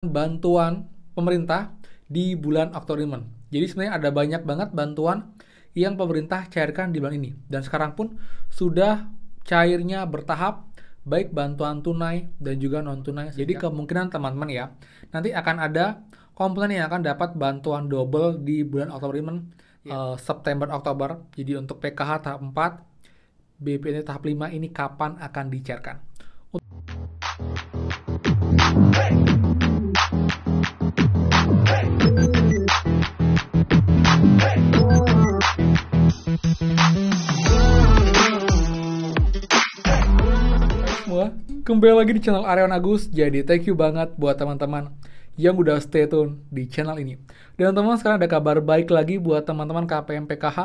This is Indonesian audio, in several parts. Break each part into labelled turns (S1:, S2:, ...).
S1: bantuan pemerintah di bulan Oktober ini. Jadi sebenarnya ada banyak banget bantuan yang pemerintah cairkan di bulan ini. Dan sekarang pun sudah cairnya bertahap, baik bantuan tunai dan juga non-tunai. Jadi kemungkinan teman-teman ya, nanti akan ada komponen yang akan dapat bantuan double di bulan Oktober ini, September-Oktober. Jadi untuk PKH tahap 4, BPNT tahap 5 ini kapan akan dicairkan. Semua, kembali lagi di channel Aryawan Agus. Jadi thank you banget buat teman-teman yang udah stay tune di channel ini. Dan teman-teman, sekarang ada kabar baik lagi buat teman-teman KPM PKH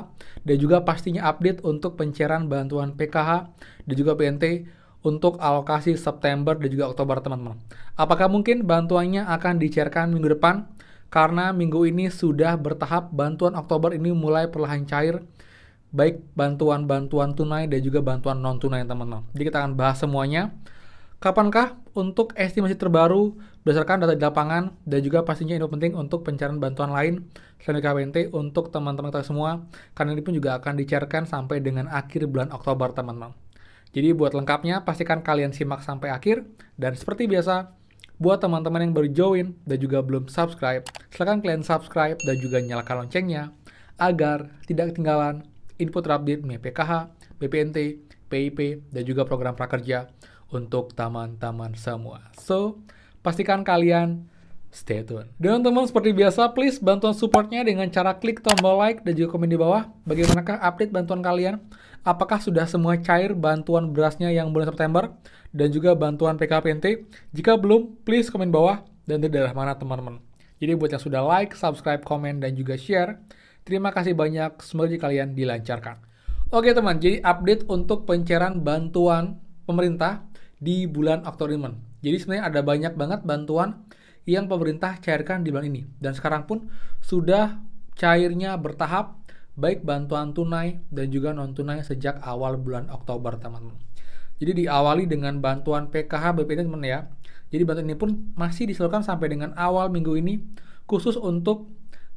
S1: dan juga pastinya update untuk pencairan bantuan PKH dan juga BNT untuk alokasi September dan juga Oktober, teman-teman. Apakah mungkin bantuannya akan dicairkan minggu depan? Karena minggu ini sudah bertahap, bantuan Oktober ini mulai perlahan cair, baik bantuan-bantuan tunai dan juga bantuan non-tunai, teman-teman. Jadi kita akan bahas semuanya. Kapankah untuk estimasi terbaru berdasarkan data di lapangan dan juga pastinya ini penting untuk pencairan bantuan lain selain KPNT untuk teman-teman kita semua, karena ini pun juga akan dicairkan sampai dengan akhir bulan Oktober, teman-teman. Jadi buat lengkapnya pastikan kalian simak sampai akhir, dan seperti biasa buat teman-teman yang baru join dan juga belum subscribe, silahkan kalian subscribe dan juga nyalakan loncengnya agar tidak ketinggalan info terupdate mengenai PKH, BPNT, PIP, dan juga program prakerja untuk teman-teman semua. So, pastikan kalian stay tune. Dan teman-teman, seperti biasa, please bantuan supportnya dengan cara klik tombol like dan juga komen di bawah. Bagaimanakah update bantuan kalian? Apakah sudah semua cair bantuan berasnya yang bulan September dan juga bantuan PKPNT? Jika belum, please komen bawah dan di daerah mana, teman-teman. Jadi buat yang sudah like, subscribe, komen, dan juga share, terima kasih banyak, semoga kalian dilancarkan. Oke teman, jadi update untuk pencairan bantuan pemerintah di bulan Oktober ini. Jadi sebenarnya ada banyak banget bantuan yang pemerintah cairkan di bulan ini. Dan sekarang pun sudah cairnya bertahap, baik bantuan tunai dan juga non-tunai sejak awal bulan Oktober, teman-teman. Jadi diawali dengan bantuan PKH BPNT, teman ya. Jadi bantuan ini pun masih disalurkan sampai dengan awal minggu ini, khusus untuk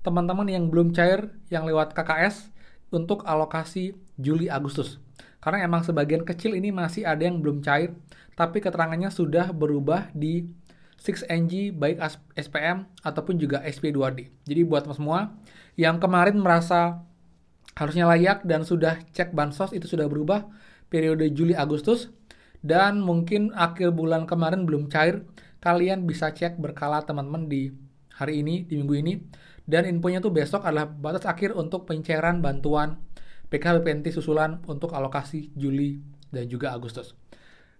S1: teman-teman yang belum cair yang lewat KKS untuk alokasi Juli-Agustus. Karena emang sebagian kecil ini masih ada yang belum cair, tapi keterangannya sudah berubah di 6NG baik SPM ataupun juga SP2D. Jadi buat teman semua yang kemarin merasa harusnya layak dan sudah cek bansos, itu sudah berubah periode Juli-Agustus, dan mungkin akhir bulan kemarin belum cair, kalian bisa cek berkala teman-teman di hari ini, di minggu ini. Dan infonya tuh besok adalah batas akhir untuk pencairan bantuan PKH BPNT susulan untuk alokasi Juli dan juga Agustus.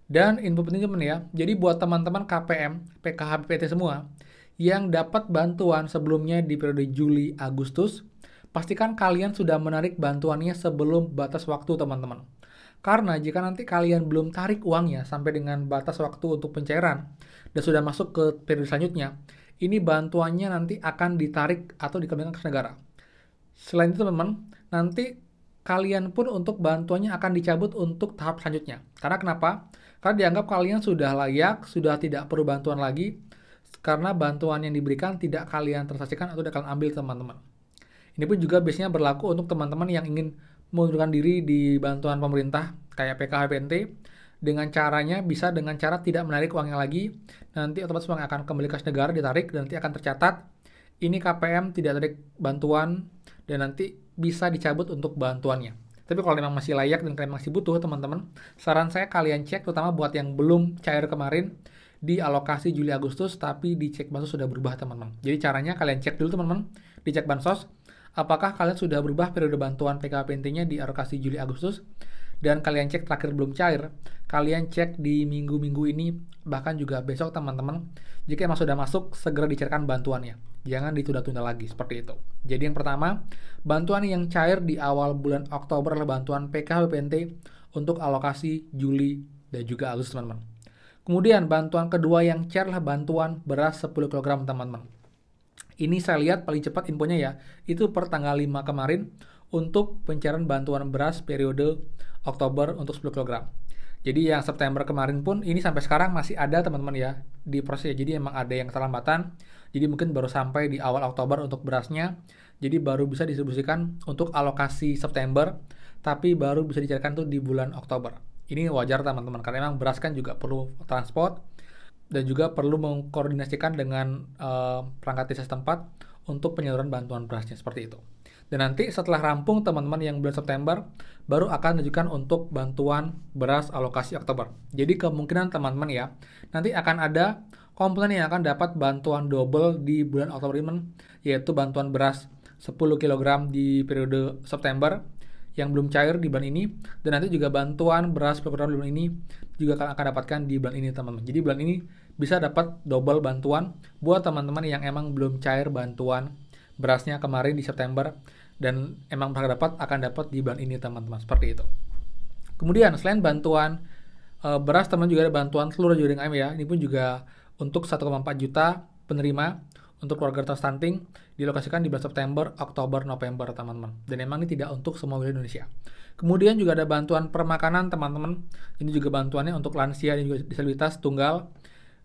S1: Dan info penting teman ya, jadi buat teman-teman KPM, PKH BPNT semua yang dapat bantuan sebelumnya di periode Juli Agustus, pastikan kalian sudah menarik bantuannya sebelum batas waktu, teman-teman. Karena jika nanti kalian belum tarik uangnya sampai dengan batas waktu untuk pencairan dan sudah masuk ke periode selanjutnya, ini bantuannya nanti akan ditarik atau dikembalikan ke negara. Selain itu, teman-teman, nanti kalian pun untuk bantuannya akan dicabut untuk tahap selanjutnya. Karena kenapa? Karena dianggap kalian sudah layak, sudah tidak perlu bantuan lagi, karena bantuan yang diberikan tidak kalian transaksikan atau tidak kalian ambil, teman-teman. Ini pun juga biasanya berlaku untuk teman-teman yang ingin mengundurkan diri di bantuan pemerintah kayak PKH BPNT. Dengan caranya bisa dengan cara tidak menarik uangnya lagi, nanti otomatis uang akan kembali ke negara, ditarik, dan nanti akan tercatat ini KPM tidak tarik bantuan, dan nanti bisa dicabut untuk bantuannya. Tapi kalau memang masih layak dan kalian masih butuh, teman-teman, saran saya kalian cek, terutama buat yang belum cair kemarin di alokasi Juli Agustus tapi dicek bansos sudah berubah, teman-teman. Jadi caranya kalian cek dulu, teman-teman, dicek bansos apakah kalian sudah berubah periode bantuan PKPNT-nya di alokasi Juli Agustus, dan kalian cek terakhir belum cair, kalian cek di minggu-minggu ini, bahkan juga besok, teman-teman. Jika emang sudah masuk, segera dicairkan bantuannya. Jangan ditunda-tunda lagi, seperti itu. Jadi yang pertama, bantuan yang cair di awal bulan Oktober adalah bantuan PKH BPNT untuk alokasi Juli dan juga Agustus, teman-teman. Kemudian bantuan kedua yang cair adalah bantuan beras 10 kg, teman-teman. Ini saya lihat paling cepat infonya ya, itu per tanggal 5 kemarin untuk pencairan bantuan beras periode Oktober untuk 10 kg. Jadi yang September kemarin pun ini sampai sekarang masih ada teman-teman ya di proses. Jadi emang ada yang keterlambatan. Jadi mungkin baru sampai di awal Oktober untuk berasnya. Jadi baru bisa distribusikan untuk alokasi September, tapi baru bisa dicairkan tuh di bulan Oktober. Ini wajar teman-teman karena emang beras kan juga perlu transport dan juga perlu mengkoordinasikan dengan perangkat desa setempat untuk penyaluran bantuan berasnya seperti itu. Dan nanti setelah rampung teman-teman yang bulan September baru akan diajukan untuk bantuan beras alokasi Oktober. Jadi kemungkinan teman-teman ya nanti akan ada komponen yang akan dapat bantuan double di bulan Oktober ini, yaitu bantuan beras 10 kg di periode September yang belum cair di bulan ini, dan nanti juga bantuan beras 10 kg di bulan ini juga akan dapatkan di bulan ini teman-teman. Jadi bulan ini bisa dapat double bantuan buat teman-teman yang emang belum cair bantuan berasnya kemarin di September dan emang berhak dapat akan dapat di bulan ini teman-teman, seperti itu. Kemudian selain bantuan beras, teman juga ada bantuan telur juga dengan ayam ya. Ini pun juga untuk 1,4 juta penerima untuk keluarga terstunting dilokasikan di bulan September, Oktober, November teman-teman. Dan emang ini tidak untuk semua wilayah Indonesia. Kemudian juga ada bantuan permakanan teman-teman. Ini juga bantuannya untuk lansia dan juga disabilitas tunggal.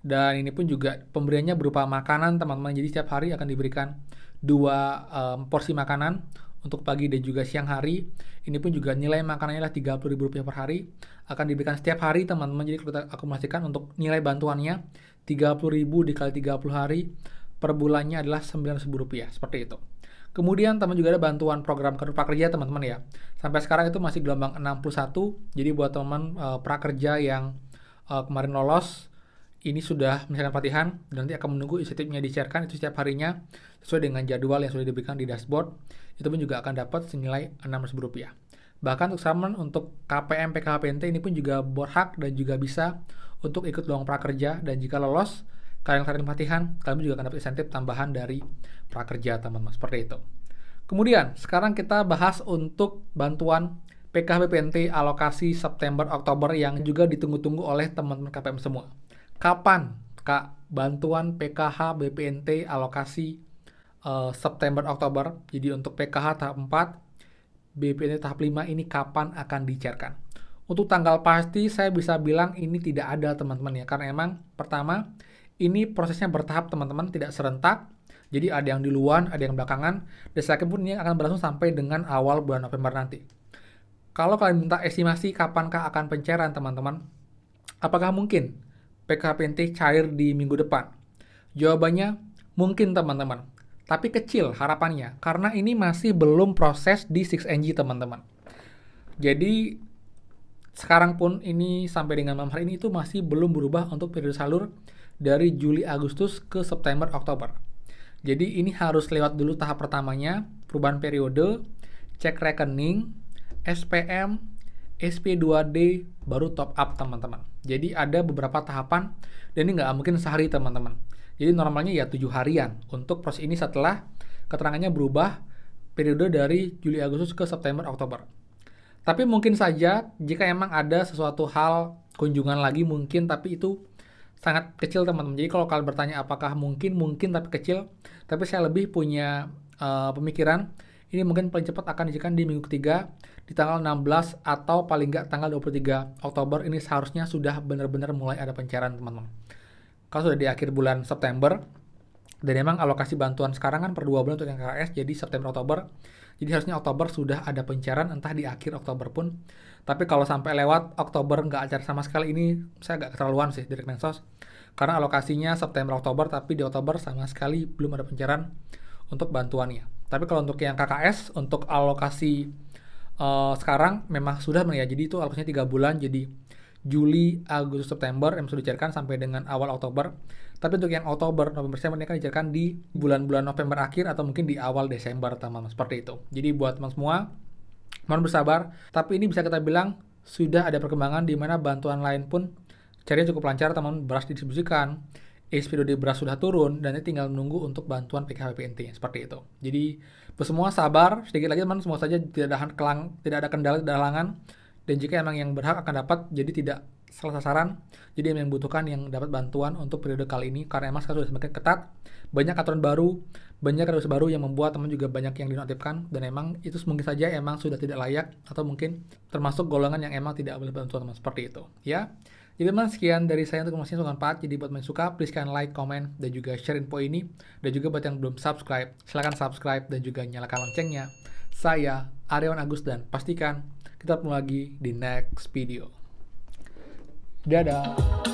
S1: Dan ini pun juga pemberiannya berupa makanan teman-teman. Jadi setiap hari akan diberikan 2 porsi makanan untuk pagi dan juga siang hari. Ini pun juga nilai makanannya adalah Rp30.000 per hari. Akan diberikan setiap hari teman-teman. Jadi kita akumulasikan untuk nilai bantuannya 30.000 dikali 30 hari per bulannya adalah Rp9.000 seperti itu. Kemudian teman juga ada bantuan program kartu prakerja teman-teman ya. Sampai sekarang itu masih gelombang 61. Jadi buat teman prakerja yang kemarin lolos, ini sudah menyelesaikan pelatihan dan nanti akan menunggu insentifnya di-sharekan itu setiap harinya sesuai dengan jadwal yang sudah diberikan di dashboard. Itu pun juga akan dapat senilai Rp6.000. Bahkan untuk KPM PKHPNT ini pun juga berhak dan juga bisa untuk ikut lowongan prakerja, dan jika lolos kalian pelatihan, kalian juga akan dapat insentif tambahan dari prakerja teman-teman, seperti itu. Kemudian sekarang kita bahas untuk bantuan PKHBPNT alokasi September Oktober yang juga ditunggu-tunggu oleh teman-teman KPM semua. Kapan Kak bantuan PKH BPNT alokasi September Oktober? Jadi untuk PKH tahap 4, BPNT tahap 5 ini kapan akan dicairkan? Untuk tanggal pasti saya bisa bilang ini tidak ada teman-teman ya, karena emang pertama ini prosesnya bertahap teman-teman, tidak serentak. Jadi ada yang duluan, ada yang belakangan, dan saya yakin pun ini akan berlangsung sampai dengan awal bulan November nanti. Kalau kalian minta estimasi kapankah akan pencairan teman-teman, apakah mungkin PKHPNT cair di minggu depan? Jawabannya mungkin teman-teman, tapi kecil harapannya, karena ini masih belum proses di 6NG teman-teman. Jadi sekarang pun ini sampai dengan malam hari ini itu masih belum berubah untuk periode salur dari Juli Agustus ke September Oktober. Jadi ini harus lewat dulu tahap pertamanya, perubahan periode, cek rekening, SPM, SP2D, baru top up teman-teman. Jadi ada beberapa tahapan dan ini nggak mungkin sehari teman-teman. Jadi normalnya ya 7 harian untuk proses ini setelah keterangannya berubah periode dari Juli Agustus ke September Oktober. Tapi mungkin saja jika emang ada sesuatu hal kunjungan lagi mungkin, tapi itu sangat kecil teman-teman. Jadi kalau kalian bertanya apakah mungkin tapi kecil, tapi saya lebih punya pemikiran ini mungkin paling cepat akan dicairkan di minggu ketiga di tanggal 16 atau paling nggak tanggal 23 Oktober ini seharusnya sudah benar-benar mulai ada pencairan teman-teman. Kalau sudah di akhir bulan September, dan memang alokasi bantuan sekarang kan per 2 bulan untuk yang KKS, jadi September Oktober. Jadi harusnya Oktober sudah ada pencairan, entah di akhir Oktober pun. Tapi kalau sampai lewat Oktober nggak acara sama sekali, ini saya agak keterlaluan sih dari Kemensos. Karena alokasinya September Oktober, tapi di Oktober sama sekali belum ada pencairan untuk bantuannya. Tapi kalau untuk yang KKS, untuk alokasi sekarang memang sudah ya. Jadi itu alokasinya 3 bulan, jadi Juli, Agustus, September yang sudah dicairkan sampai dengan awal Oktober. Tapi untuk yang Oktober, November, Desember ini akan dicairkan di bulan-bulan November akhir atau mungkin di awal Desember teman-teman, seperti itu. Jadi buat teman semua, mohon bersabar. Tapi ini bisa kita bilang sudah ada perkembangan di mana bantuan lain pun carinya cukup lancar teman-teman. Beras didistribusikan, SP2D beras sudah turun, dan ini tinggal menunggu untuk bantuan PKHBPNT seperti itu. Jadi semua sabar sedikit lagi teman, semua saja tidak ada kendala, tidak ada halangan. Dan jika emang yang berhak akan dapat, jadi tidak salah sasaran. Jadi yang membutuhkan yang dapat bantuan untuk periode kali ini, karena emang sekarang sudah semakin ketat banyak aturan baru, banyak regulasi baru yang membuat teman juga banyak yang dinonaktifkan, dan emang itu mungkin saja emang sudah tidak layak atau mungkin termasuk golongan yang emang tidak boleh bantu teman seperti itu ya. Jadi teman, sekian dari saya untuk informasi yang bermanfaat. Jadi buat yang suka, please kalian like, comment, dan juga share info ini. Dan juga buat yang belum subscribe, silahkan subscribe dan juga nyalakan loncengnya. Saya Aryawan Agus, dan pastikan kita ketemu lagi di next video. Dadah.